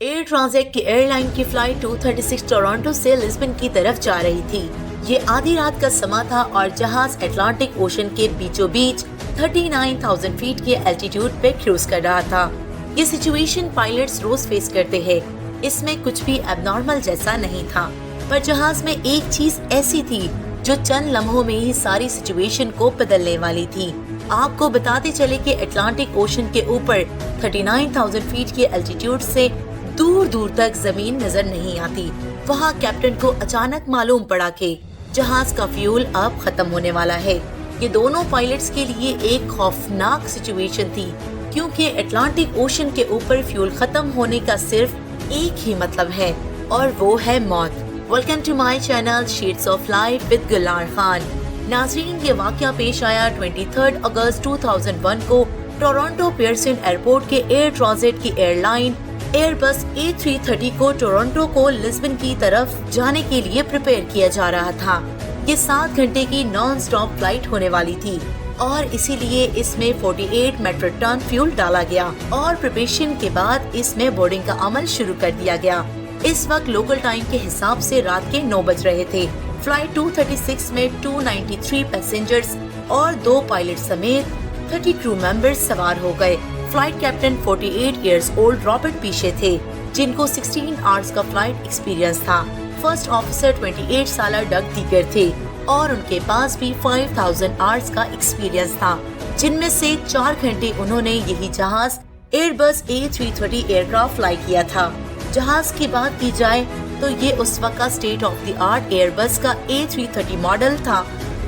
Air Transat की airline की flight 236 Toronto से लिस्बन की तरफ जा रही थी। ये आधी रात का समा था और जहाज अटलांटिक ओशन के बीचों बीच 39,000 फीट के एल्टीट्यूड पे क्रूज कर रहा था। ये सिचुएशन पायलट्स रोज फेस करते हैं। इसमें कुछ भी एबनॉर्मल जैसा नहीं था, पर जहाज में एक चीज ऐसी थी जो चंद लम्हों में ही सारी सिचुएशन को बदलने वाली थी। आपको बताते चले कि अटलांटिक ओशन के ऊपर 39,000 फीट के एल्टीट्यूड से दूर दूर तक जमीन नजर नहीं आती। वहाँ कैप्टन को अचानक मालूम पड़ा कि जहाज का फ्यूल अब खत्म होने वाला है। ये दोनों पायलट्स के लिए एक खौफनाक सिचुएशन थी, क्योंकि अटलांटिक ओशन के ऊपर फ्यूल खत्म होने का सिर्फ एक ही मतलब है, और वो है मौत। Welcome to my channel Shades of Life with Gulnar Khan. नाज़रीन, ये वाकया पेश आया 23 अगस्त 2001 को टोरंटो पियर्सन एयरपोर्ट के एयर ट्रांजिट की एयरलाइन एयरबस A330 को टोरंटो को लिस्बन की तरफ जाने के लिए प्रिपेयर किया जा रहा था। ये 7 घंटे की नॉन स्टॉप फ्लाइट होने वाली थी और इसीलिए इसमें 48 मेट्रिक टन फ्यूल डाला गया और प्रिपरेशन के बाद इसमें बोर्डिंग का अमल शुरू कर दिया गया। इस वक्त लोकल टाइम के हिसाब से रात के 9 बज रहे थे। फ्लाइट 236 में 293 पैसेंजर्स और 2 पायलट समेत 30 क्रू मेंबर्स सवार हो गए। Flight captain 48 years old Robert पीछे थे, जिनको 16 आवर्स का फ्लाइट एक्सपीरियंस था। फर्स्ट ऑफिसर 28 साल डग दीगर थे और उनके पास भी 5000 आवर्स का एक्सपीरियंस था, जिनमें से 4 घंटे उन्होंने यही जहाज एयरबस A330 एयरक्राफ्ट फ्लाई किया था। जहाज की बात की जाए तो ये उस वक्त का state of the art Airbus का A330 मॉडल था,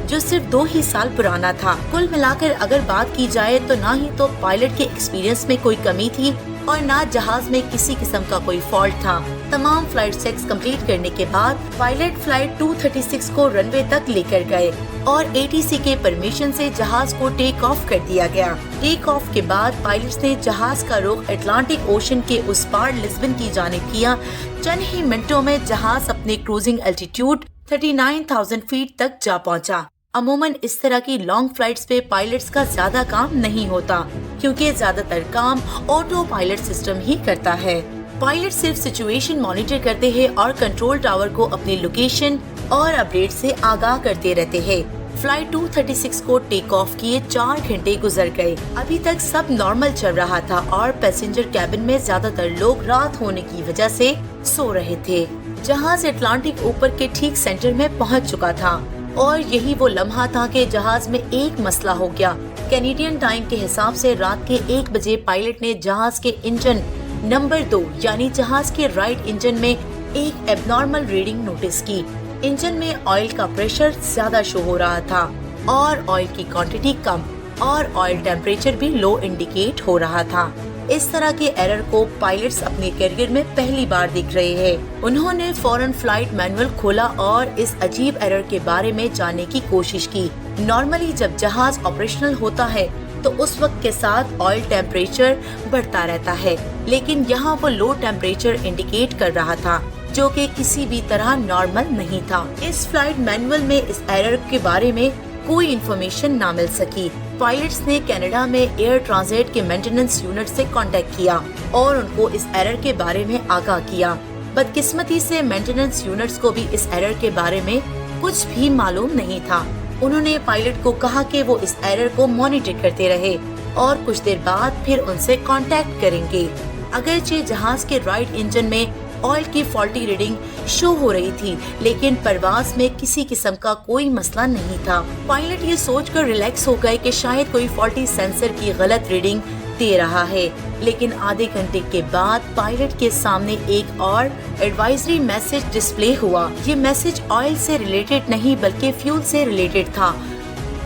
जो सिर्फ 2 ही साल पुराना था। कुल मिलाकर अगर बात की जाए तो ना ही तो पायलट के एक्सपीरियंस में कोई कमी थी और ना जहाज में किसी किस्म का कोई फॉल्ट था। तमाम फ्लाइट चेक्स कंप्लीट करने के बाद पायलट फ्लाइट 236 को रनवे तक लेकर गए और ATC के परमिशन से जहाज को टेक ऑफ कर दिया गया। टेक ऑफ के बाद पायलट्स ने जहाज का रुख अटलांटिक ओशन के उस पार लिस्बन की जानिब किया। चंद ही मिनटों में जहाज अपने क्रूजिंग एल्टीट्यूड 39,000 फीट तक जा पहुंचा। अमूमन इस तरह की लॉन्ग फ्लाइट्स पे पायलट्स का ज्यादा काम नहीं होता, क्योंकि ज्यादातर काम ऑटो पायलट सिस्टम ही करता है। पायलट सिर्फ सिचुएशन मॉनिटर करते हैं और कंट्रोल टावर को अपनी लोकेशन और अपडेट से आगाह करते रहते हैं। फ्लाइट 236 को टेक ऑफ किए 4 घंटे गुजर गए। अभी तक सब नॉर्मल चल रहा था और पैसेंजर कैबिन में ज्यादातर लोग रात होने की वजह से सो रहे थे। जहाज अटलांटिक ऊपर के ठीक सेंटर में पहुंच चुका था और यही वो लम्हा था कि जहाज में एक मसला हो गया। कैनेडियन टाइम के हिसाब से रात के 1 बजे पायलट ने जहाज के इंजन नंबर 2 यानी जहाज के राइट इंजन में एक एबनॉर्मल रीडिंग नोटिस की। इंजन में ऑयल का प्रेशर ज्यादा शो हो रहा था और ऑयल की क्वांटिटी कम और ऑयल टेम्परेचर भी लो इंडिकेट हो रहा था। इस तरह के एरर को पायलट्स अपने करियर में पहली बार देख रहे हैं। उन्होंने फौरन फ्लाइट मैनुअल खोला और इस अजीब एरर के बारे में जानने की कोशिश की। नॉर्मली जब जहाज ऑपरेशनल होता है तो उस वक्त के साथ ऑयल टेम्परेचर बढ़ता रहता है, लेकिन यहाँ वो लो टेम्परेचर इंडिकेट कर रहा था, जो कि किसी भी तरह नॉर्मल नहीं था। इस फ्लाइट मैनुअल में इस एरर के बारे में कोई इन्फॉर्मेशन ना मिल सकी। पायलट्स ने कनाडा में एयर ट्रांजिट के मेंटेनेंस यूनिट से कांटेक्ट किया और उनको इस एरर के बारे में आगाह किया। बदकिस्मती से मेंटेनेंस यूनिट्स को भी इस एरर के बारे में कुछ भी मालूम नहीं था। उन्होंने पायलट को कहा कि वो इस एरर को मॉनिटर करते रहे और कुछ देर बाद फिर उनसे कांटेक्ट करेंगे। अगरचे जहाज के राइट इंजन में ऑयल की फॉल्टी रीडिंग शो हो रही थी, लेकिन परवाज में किसी किस्म का कोई मसला नहीं था। पायलट ये सोचकर रिलैक्स हो गए कि शायद कोई फॉल्टी सेंसर की गलत रीडिंग दे रहा है, लेकिन आधे घंटे के बाद पायलट के सामने एक और एडवाइजरी मैसेज डिस्प्ले हुआ। ये मैसेज ऑयल से रिलेटेड नहीं बल्कि फ्यूल से रिलेटेड था।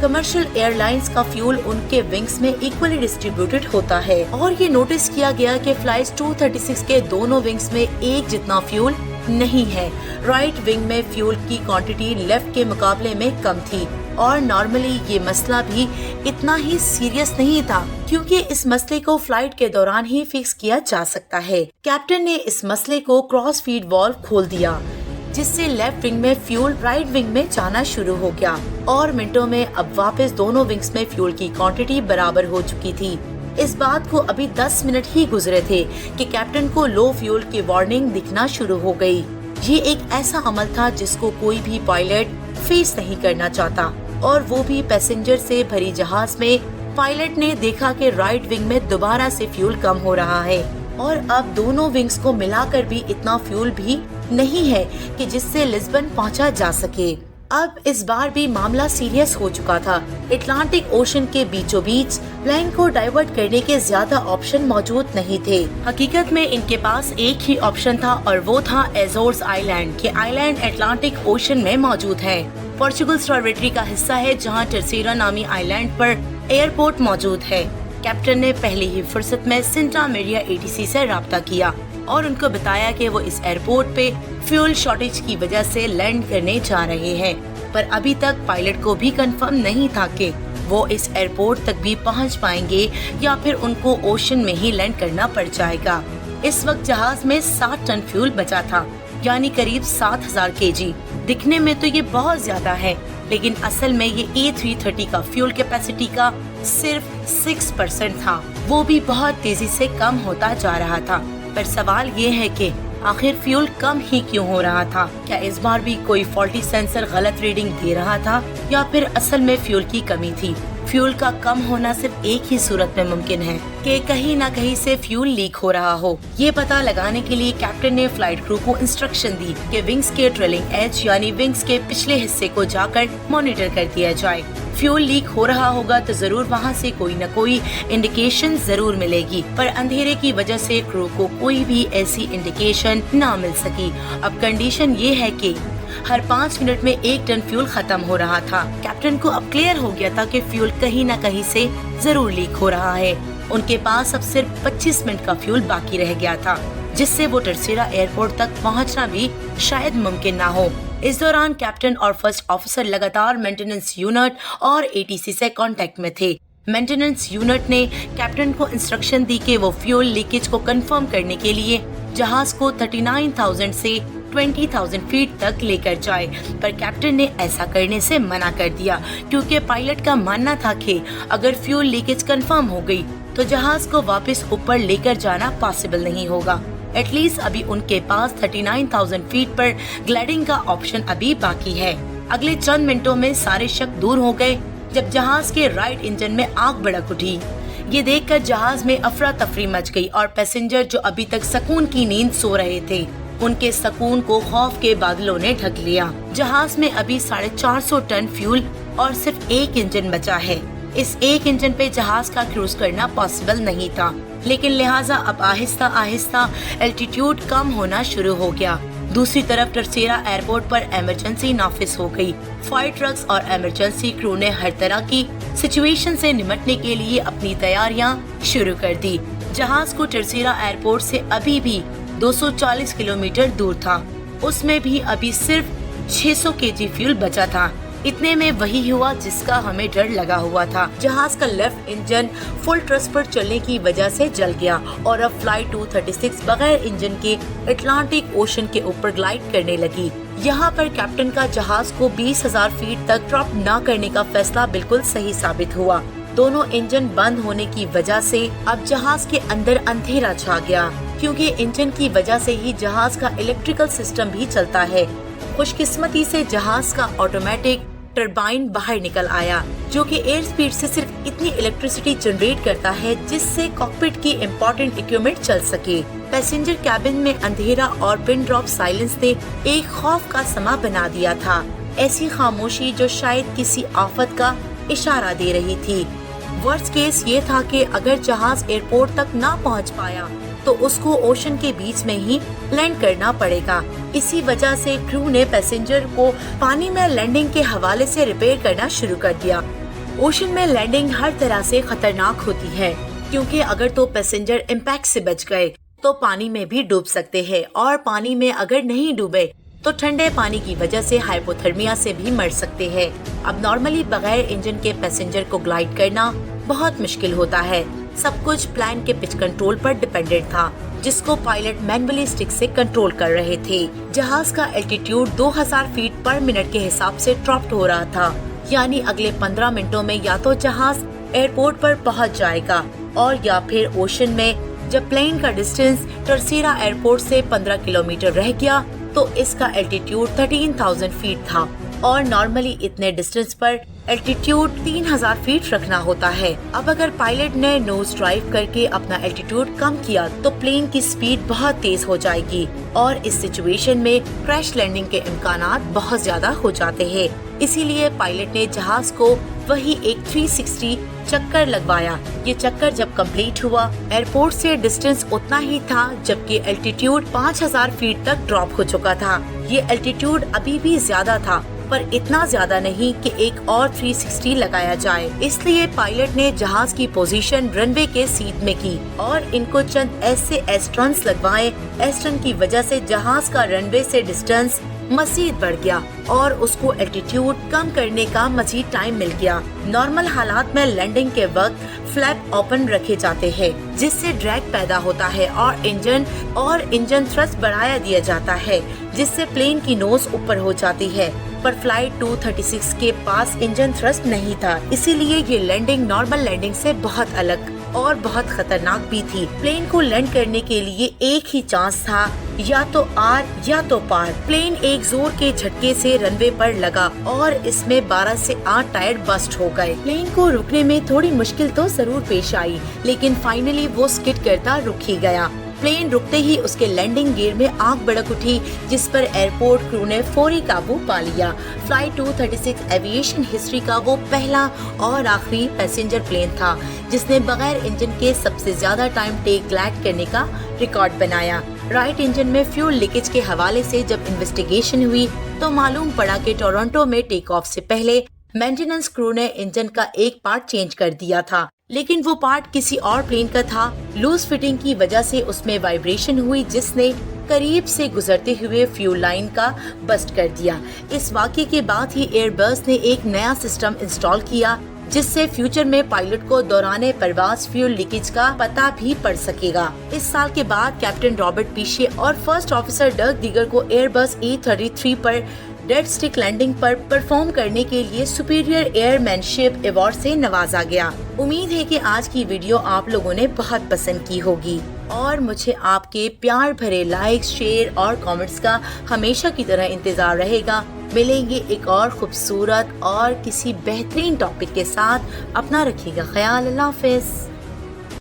कमर्शियल एयरलाइंस का फ्यूल उनके विंग्स में इक्वली डिस्ट्रीब्यूटेड होता है और ये नोटिस किया गया कि फ्लाइट 236 के दोनों विंग्स में एक जितना फ्यूल नहीं है। राइट विंग में फ्यूल की क्वांटिटी लेफ्ट के मुकाबले में कम थी और नॉर्मली ये मसला भी इतना ही सीरियस नहीं था, क्योंकि इस मसले को फ्लाइट के दौरान ही फिक्स किया जा सकता है। कैप्टन ने इस मसले को क्रॉस फीड वाल्व खोल दिया, जिससे लेफ्ट विंग में फ्यूल राइट विंग में जाना शुरू हो गया और मिनटों में अब वापस दोनों विंग्स में फ्यूल की क्वांटिटी बराबर हो चुकी थी। इस बात को अभी 10 मिनट ही गुजरे थे कि कैप्टन को लो फ्यूल की वार्निंग दिखना शुरू हो गई। ये एक ऐसा अमल था जिसको कोई भी पायलट फेस नहीं करना चाहता, और वो भी पैसेंजर से भरी जहाज में। पायलट ने देखा कि राइट विंग में दोबारा से फ्यूल कम हो रहा है और अब दोनों विंग्स को मिलाकर भी इतना फ्यूल भी नहीं है कि जिससे लिस्बन पहुंचा जा सके। अब इस बार भी मामला सीरियस हो चुका था। अटलांटिक ओशन के बीचों बीच प्लेन को डाइवर्ट करने के ज्यादा ऑप्शन मौजूद नहीं थे। हकीकत में इनके पास एक ही ऑप्शन था और वो था एजोर्स आइलैंड के आइलैंड अटलांटिक ओशन में मौजूद है। पोर्चुगल टेरिटरी का हिस्सा है जहां टर्सीरा नामी आइलैंड पर एयरपोर्ट मौजूद है। कैप्टन ने पहली ही फुर्सत में सेंटा मेरिया एटीसी से राब्ता किया और उनको बताया कि वो इस एयरपोर्ट पे फ्यूल शॉर्टेज की वजह से लैंड करने जा रहे हैं, पर अभी तक पायलट को भी कंफर्म नहीं था कि वो इस एयरपोर्ट तक भी पहुंच पाएंगे या फिर उनको ओशन में ही लैंड करना पड़ जाएगा। इस वक्त जहाज में 60 टन फ्यूल बचा था, यानी करीब 7000 केजी। दिखने में तो ये बहुत ज्यादा है, लेकिन असल में ये A330 का फ्यूल कैपेसिटी का सिर्फ 6% था। वो भी बहुत तेजी से कम होता जा रहा था। पर सवाल ये है कि आखिर फ्यूल कम ही क्यों हो रहा था? क्या इस बार भी कोई फॉल्टी सेंसर गलत रीडिंग दे रहा था या फिर असल में फ्यूल की कमी थी? फ्यूल का कम होना सिर्फ एक ही सूरत में मुमकिन है कि कहीं न कहीं से फ्यूल लीक हो रहा हो। ये पता लगाने के लिए कैप्टन ने फ्लाइट क्रू को इंस्ट्रक्शन दी कि विंग्स के ट्रेलिंग एज यानी विंग्स के पिछले हिस्से को जाकर मॉनिटर कर दिया जाए। फ्यूल लीक हो रहा होगा तो जरूर वहाँ से कोई न कोई इंडिकेशन जरूर मिलेगी, पर अंधेरे की वजह से क्रू को कोई भी ऐसी इंडिकेशन न मिल सकी। अब कंडीशन ये है कि हर 5 मिनट में 1 टन फ्यूल खत्म हो रहा था। कैप्टन को अब क्लियर हो गया था कि फ्यूल कहीं न कहीं से जरूर लीक हो रहा है। उनके पास अब सिर्फ 25 मिनट का फ्यूल बाकी रह गया था, जिससे वो टर्सीरा एयरपोर्ट तक पहुंचना भी शायद मुमकिन ना हो। इस दौरान कैप्टन और फर्स्ट ऑफिसर लगातार मेंटेनेंस यूनिट और एटीसी से कांटेक्ट में थे। मेंटेनेंस यूनिट ने कैप्टन को इंस्ट्रक्शन दी कि वो फ्यूल लीकेज को कंफर्म करने के लिए जहाज को 39,000 से 20,000 फीट तक लेकर जाए, पर कैप्टन ने ऐसा करने से मना कर दिया क्योंकि पायलट का मानना था कि अगर फ्यूल लीकेज कंफर्म हो गई तो जहाज को वापस ऊपर लेकर जाना पॉसिबल नहीं होगा। एटलीस्ट अभी उनके पास 39,000 फीट पर ग्लाइडिंग का ऑप्शन अभी बाकी है। अगले चंद मिनटों में सारे शक दूर हो गए जब जहाज के राइट इंजन में आग भड़क उठी। ये देखकर जहाज में अफरा तफरी मच गई और पैसेंजर जो अभी तक सुकून की नींद सो रहे थे, उनके सुकून को खौफ के बादलों ने ढक लिया। जहाज में अभी 450 टन फ्यूल और सिर्फ एक इंजन बचा है। इस एक इंजन पे जहाज का क्रूज करना पॉसिबल नहीं था, लेकिन लिहाजा अब आहिस्ता आहिस्ता एल्टीट्यूड कम होना शुरू हो गया। दूसरी तरफ टर्सीरा एयरपोर्ट पर इमरजेंसी नाफिज हो गई। फायर ट्रक्स और इमरजेंसी क्रू ने हर तरह की सिचुएशन से निपटने के लिए अपनी तैयारियां शुरू कर दी। जहाज को टर्सीरा एयरपोर्ट से अभी भी 240 किलोमीटर दूर था, उसमें भी अभी सिर्फ 600 केजी फ्यूल बचा था। इतने में वही हुआ जिसका हमें डर लगा हुआ था। जहाज का लेफ्ट इंजन फुल ट्रस्ट पर चलने की वजह से जल गया और अब फ्लाइट 236 बगैर इंजन के अटलांटिक ओशन के ऊपर ग्लाइड करने लगी। यहाँ पर कैप्टन का जहाज को 20,000 फीट तक ड्रॉप न करने का फैसला बिल्कुल सही साबित हुआ। दोनों इंजन बंद होने की वजह से अब जहाज के अंदर अंधेरा छा गया, क्योंकि इंजन की वजह से ही जहाज का इलेक्ट्रिकल सिस्टम भी चलता है। खुशकिस्मती से जहाज का ऑटोमेटिक टरबाइन बाहर निकल आया, जो कि एयर स्पीड से सिर्फ इतनी इलेक्ट्रिसिटी जनरेट करता है जिससे कॉकपिट की इम्पोर्टेंट इक्विपमेंट चल सके। पैसेंजर कैबिन में अंधेरा और पिन ड्रॉप साइलेंस ने एक खौफ का समा बना दिया था। ऐसी खामोशी जो शायद किसी आफत का इशारा दे रही थी। वर्स्ट केस ये था कि अगर जहाज एयरपोर्ट तक ना पहुंच पाया तो उसको ओशन के बीच में ही लैंड करना पड़ेगा। इसी वजह से क्रू ने पैसेंजर को पानी में लैंडिंग के हवाले से रिपेयर करना शुरू कर दिया। ओशन में लैंडिंग हर तरह से खतरनाक होती है, क्योंकि अगर तो पैसेंजर इम्पैक्ट से बच गए तो पानी में भी डूब सकते हैं, और पानी में अगर नहीं डूबे तो ठंडे पानी की वजह से हाइपोथर्मिया से भी मर सकते हैं। अब नॉर्मली बगैर इंजन के पैसेंजर को ग्लाइड करना बहुत मुश्किल होता है। सब कुछ प्लेन के पिच कंट्रोल पर डिपेंडेंट था, जिसको पायलट मैनुअली स्टिक से कंट्रोल कर रहे थे। जहाज का एल्टीट्यूड 2000 फीट पर मिनट के हिसाब से ड्रॉप हो रहा था, यानी अगले 15 मिनटों में या तो जहाज एयरपोर्ट पर पहुंच जाएगा और या फिर ओशन में। जब प्लेन का डिस्टेंस टर्सीरा एयरपोर्ट से 15 किलोमीटर रह गया तो इसका एल्टीट्यूड 13,000 फीट था और नॉर्मली इतने डिस्टेंस पर एल्टीट्यूड 3,000 फीट रखना होता है। अब अगर पायलट ने नोज ड्राइव करके अपना एल्टीट्यूड कम किया तो प्लेन की स्पीड बहुत तेज हो जाएगी और इस सिचुएशन में क्रैश लैंडिंग के इम्कानात बहुत ज्यादा हो जाते हैं। इसीलिए पायलट ने जहाज को वही एक 360 चक्कर लगवाया। ये चक्कर जब कंप्लीट हुआ एयरपोर्ट से डिस्टेंस उतना ही था जबकि एल्टीट्यूड 5,000 फीट तक ड्रॉप हो चुका था। ये एल्टीट्यूड अभी भी ज्यादा था पर इतना ज्यादा नहीं कि एक और 360 लगाया जाए। इसलिए पायलट ने जहाज की पोजीशन रनवे के सीध में की और इनको चंद ऐसे एस्ट्रन्स लगवाए। एस्ट्रन की वजह से जहाज का रनवे से डिस्टेंस मजीद बढ़ गया और उसको एल्टीट्यूड कम करने का मजीद टाइम मिल गया। नॉर्मल हालात में लैंडिंग के वक्त फ्लैप ओपन रखे जाते हैं जिससे ड्रैग पैदा होता है और इंजन थ्रस्ट बढ़ाया दिया जाता है जिससे प्लेन की नोज ऊपर हो जाती है। पर फ्लाइट 236 के पास इंजन थ्रस्ट नहीं था, इसीलिए ये लैंडिंग नॉर्मल लैंडिंग से बहुत अलग और बहुत खतरनाक भी थी। प्लेन को लैंड करने के लिए एक ही चांस था, या तो आर या तो पार। प्लेन एक जोर के झटके से रनवे पर लगा और इसमें 12 से 8 टायर बस्ट हो गए। प्लेन को रुकने में थोड़ी मुश्किल तो जरूर पेश आई लेकिन फाइनली वो स्किड करता रुक ही गया। प्लेन रुकते ही उसके लैंडिंग गियर में आग भड़क उठी जिस पर एयरपोर्ट क्रू ने फौरी काबू पा लिया। फ्लाइट 236 एविएशन हिस्ट्री का वो पहला और आखिरी पैसेंजर प्लेन था जिसने बगैर इंजन के सबसे ज्यादा टाइम टेक लैंड करने का रिकॉर्ड बनाया। राइट इंजन में फ्यूल लीकेज के हवाले से जब इन्वेस्टिगेशन हुई तो मालूम पड़ा कि टोरंटो में टेक ऑफ से पहले मेंटेनेंस क्रू ने इंजन का एक पार्ट चेंज कर दिया था लेकिन वो पार्ट किसी और प्लेन का था। लूज फिटिंग की वजह से उसमें वाइब्रेशन हुई जिसने करीब से गुजरते हुए फ्यूल लाइन का बस्ट कर दिया। इस वाक़ये के बाद ही एयरबस ने एक नया सिस्टम इंस्टॉल किया जिससे फ्यूचर में पायलट को दौराने परवाज फ्यूल लीकेज का पता भी पड़ सकेगा। इस साल के बाद कैप्टन रॉबर्ट पीशे और फर्स्ट ऑफिसर डग दिगर को एयरबस A330 पर डेड स्टिक लैंडिंग पर परफॉर्म करने के लिए सुपीरियर एयरमैनशिप अवार्ड से नवाजा गया। उम्मीद है कि आज की वीडियो आप लोगों ने बहुत पसंद की होगी और मुझे आपके प्यार भरे लाइक्स, शेयर और कमेंट्स का हमेशा की तरह इंतजार रहेगा। मिलेंगे एक और खूबसूरत और किसी बेहतरीन टॉपिक के साथ। अपना रखिएगा ख्याल। अल्लाह हाफिज।